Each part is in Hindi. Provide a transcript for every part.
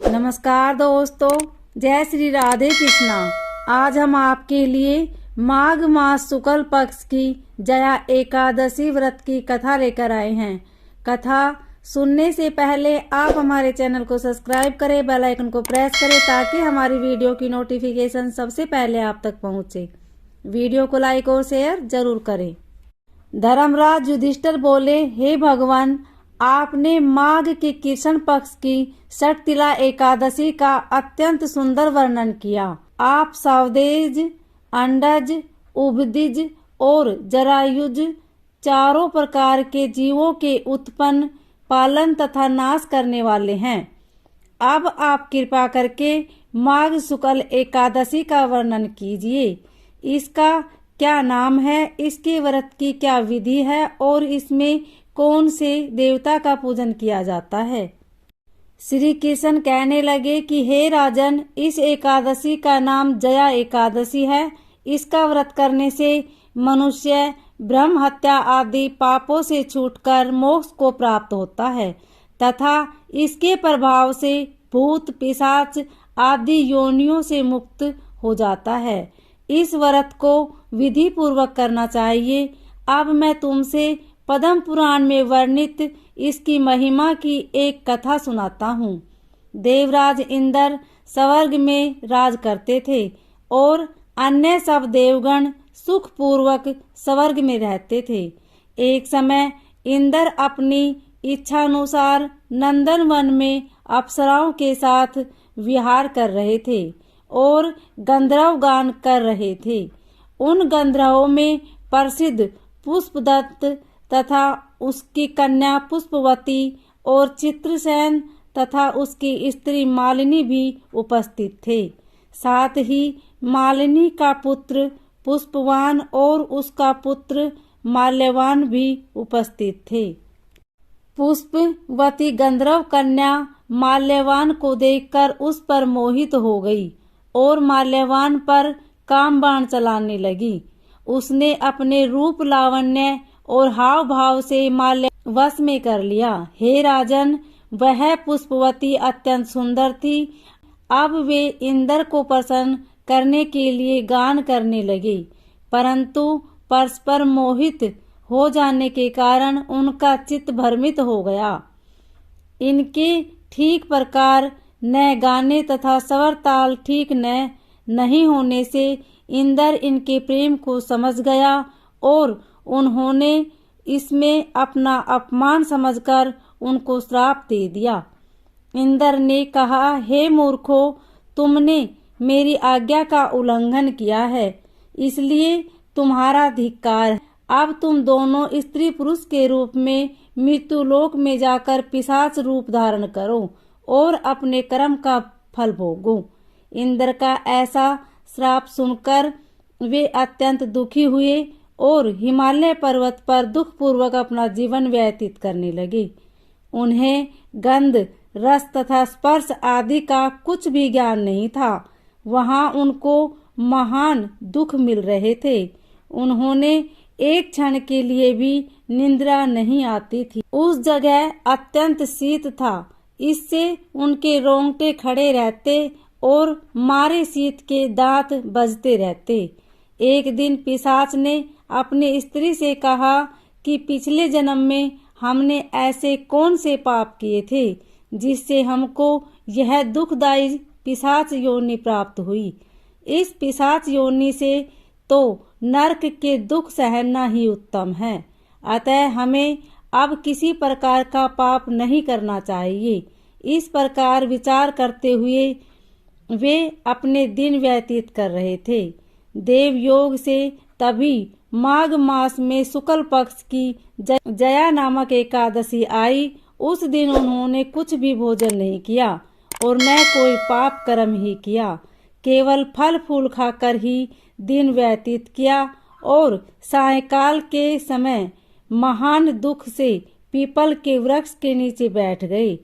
नमस्कार दोस्तों, जय श्री राधे कृष्णा। आज हम आपके लिए माघ मास शुक्ल पक्ष की जया एकादशी व्रत की कथा लेकर आए हैं। कथा सुनने से पहले आप हमारे चैनल को सब्सक्राइब करें, बेल आइकन को प्रेस करें ताकि हमारी वीडियो की नोटिफिकेशन सबसे पहले आप तक पहुंचे। वीडियो को लाइक और शेयर जरूर करें। धर्मराज युधिष्ठिर बोले, हे भगवान, आपने माघ के कृष्ण पक्ष की षटतिला एकादशी का अत्यंत सुंदर वर्णन किया। आप सावदेज, अंडज, उभदिज और जरायुज चारों प्रकार के जीवों के उत्पन्न, पालन तथा नाश करने वाले हैं। अब आप कृपा करके माघ शुक्ल एकादशी का वर्णन कीजिए। इसका क्या नाम है, इसके व्रत की क्या विधि है और इसमें कौन से देवता का पूजन किया जाता है। श्री कृष्ण कहने लगे कि हे राजन, इस एकादशी का नाम जया एकादशी है। इसका व्रत करने से मनुष्य ब्रह्म हत्या आदि पापों से छूटकर मोक्ष को प्राप्त होता है तथा इसके प्रभाव से भूत पिशाच आदि योनियों से मुक्त हो जाता है। इस व्रत को विधि पूर्वक करना चाहिए। अब मैं तुमसे पद्म पुराण में वर्णित इसकी महिमा की एक कथा सुनाता हूँ। देवराज इंद्र स्वर्ग में राज करते थे और अन्य सब देवगण सुख पूर्वक स्वर्ग में रहते थे। एक समय इंद्र अपनी इच्छानुसार नंदनवन में अप्सराओं के साथ विहार कर रहे थे और गंधर्व गान कर रहे थे। उन गंधर्वों में प्रसिद्ध पुष्पदत्त तथा उसकी कन्या पुष्पवती और चित्रसेन तथा उसकी स्त्री मालिनी भी उपस्थित थे। साथ ही मालिनी का पुत्र पुष्पवान और उसका पुत्र माल्यवान भी उपस्थित थे। पुष्पवती गंधर्व कन्या माल्यवान को देखकर उस पर मोहित हो गई और माल्यवान पर काम बाण चलाने लगी। उसने अपने रूप लावण्य और हाव भाव से माल्य वश में कर लिया। हे राजन, वह पुष्पवती अत्यंत सुंदर थी। अब वे इंद्र को प्रसन्न करने के लिए गान करने लगे, परंतु परस्पर मोहित हो जाने के कारण उनका चित्त भ्रमित हो गया। इनके ठीक प्रकार न गाने तथा स्वर ताल ठीक न नहीं होने से इंद्र इनके प्रेम को समझ गया और उन्होंने इसमें अपना अपमान समझकर उनको श्राप दे दिया। इंद्र ने कहा, हे मूर्खो, तुमने मेरी आज्ञा का उल्लंघन किया है, इसलिए तुम्हारा धिक्कार है। अब तुम दोनों स्त्री पुरुष के रूप में मृत्युलोक में जाकर पिशाच रूप धारण करो और अपने कर्म का फल भोगो। इंद्र का ऐसा श्राप सुनकर वे अत्यंत दुखी हुए और हिमालय पर्वत पर दुख पूर्वक अपना जीवन व्यतीत करने लगे। उन्हें गंध, रस तथा स्पर्श आदि का कुछ भी ज्ञान नहीं था। वहां उनको महान दुख मिल रहे थे। उन्होंने एक क्षण के लिए भी निद्रा नहीं आती थी। उस जगह अत्यंत शीत था, इससे उनके रोंगटे खड़े रहते और मारे शीत के दांत बजते रहते। एक दिन पिशाच ने अपनी स्त्री से कहा कि पिछले जन्म में हमने ऐसे कौन से पाप किए थे जिससे हमको यह दुखदायी पिशाच योनि प्राप्त हुई। इस पिशाच योनि से तो नरक के दुख सहना ही उत्तम है। अतः हमें अब किसी प्रकार का पाप नहीं करना चाहिए। इस प्रकार विचार करते हुए वे अपने दिन व्यतीत कर रहे थे। देव योग से तभी माघ मास में शुक्ल पक्ष की जया नामक एकादशी आई। उस दिन उन्होंने कुछ भी भोजन नहीं किया और न कोई पाप कर्म ही किया, केवल फल फूल खाकर ही दिन व्यतीत किया और सायंकाल के समय महान दुख से पीपल के वृक्ष के नीचे बैठ गए।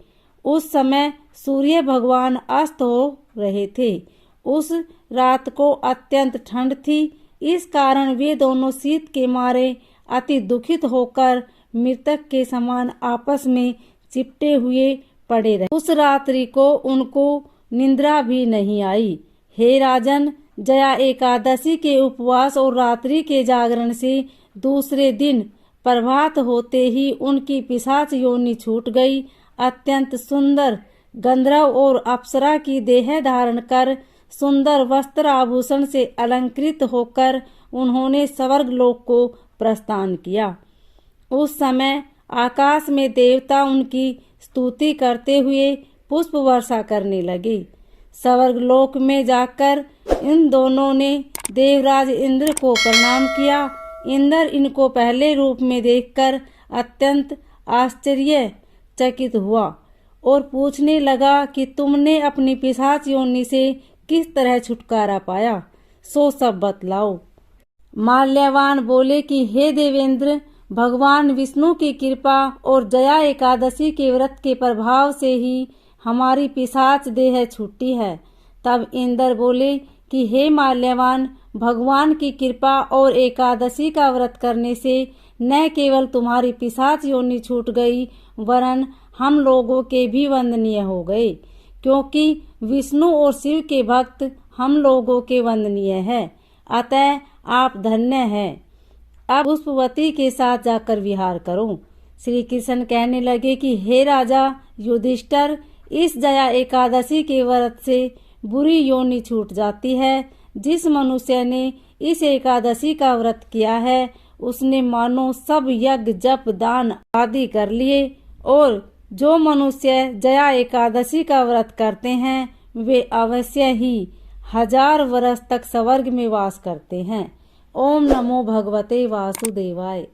उस समय सूर्य भगवान अस्त हो रहे थे। उस रात को अत्यंत ठंड थी, इस कारण वे दोनों शीत के मारे अति दुखित होकर मृतक के समान आपस में चिपटे हुए पड़े रहे। उस रात्रि को उनको निद्रा भी नहीं आई। हे राजन, जया एकादशी के उपवास और रात्रि के जागरण से दूसरे दिन प्रभात होते ही उनकी पिशाच योनि छूट गई। अत्यंत सुंदर गंधर्व और अप्सरा की देह धारण कर सुंदर वस्त्र आभूषण से अलंकृत होकर उन्होंने स्वर्ग लोक को प्रस्थान किया। उस समय आकाश में देवता उनकी स्तुति करते हुए पुष्प वर्षा करने लगे। स्वर्ग लोक में जाकर इन दोनों ने देवराज इंद्र को प्रणाम किया। इंद्र इनको पहले रूप में देखकर अत्यंत आश्चर्यचकित हुआ और पूछने लगा कि तुमने अपनी पिशाच योनि से किस तरह छुटकारा पाया, सो सब बतलाओ। माल्यवान बोले कि हे देवेंद्र, भगवान विष्णु की कृपा और जया एकादशी के व्रत के प्रभाव से ही हमारी पिशाच देह छूटी है। तब इंद्र बोले कि हे माल्यवान, भगवान की कृपा और एकादशी का व्रत करने से न केवल तुम्हारी पिशाच योनि छूट गई, वरन हम लोगों के भी वंदनीय हो गए, क्योंकि विष्णु और शिव के भक्त हम लोगों के वंदनीय है। अतः आप धन्य हैं। अब पुष्पवती के साथ जाकर विहार करो। श्री कृष्ण कहने लगे कि हे राजा युधिष्ठिर, इस जया एकादशी के व्रत से बुरी योनि छूट जाती है। जिस मनुष्य ने इस एकादशी का व्रत किया है उसने मानो सब यज्ञ जप दान आदि कर लिए, और जो मनुष्य जया एकादशी का व्रत करते हैं वे अवश्य ही 1000 वर्ष तक स्वर्ग में वास करते हैं। ओम नमो भगवते वासुदेवाय।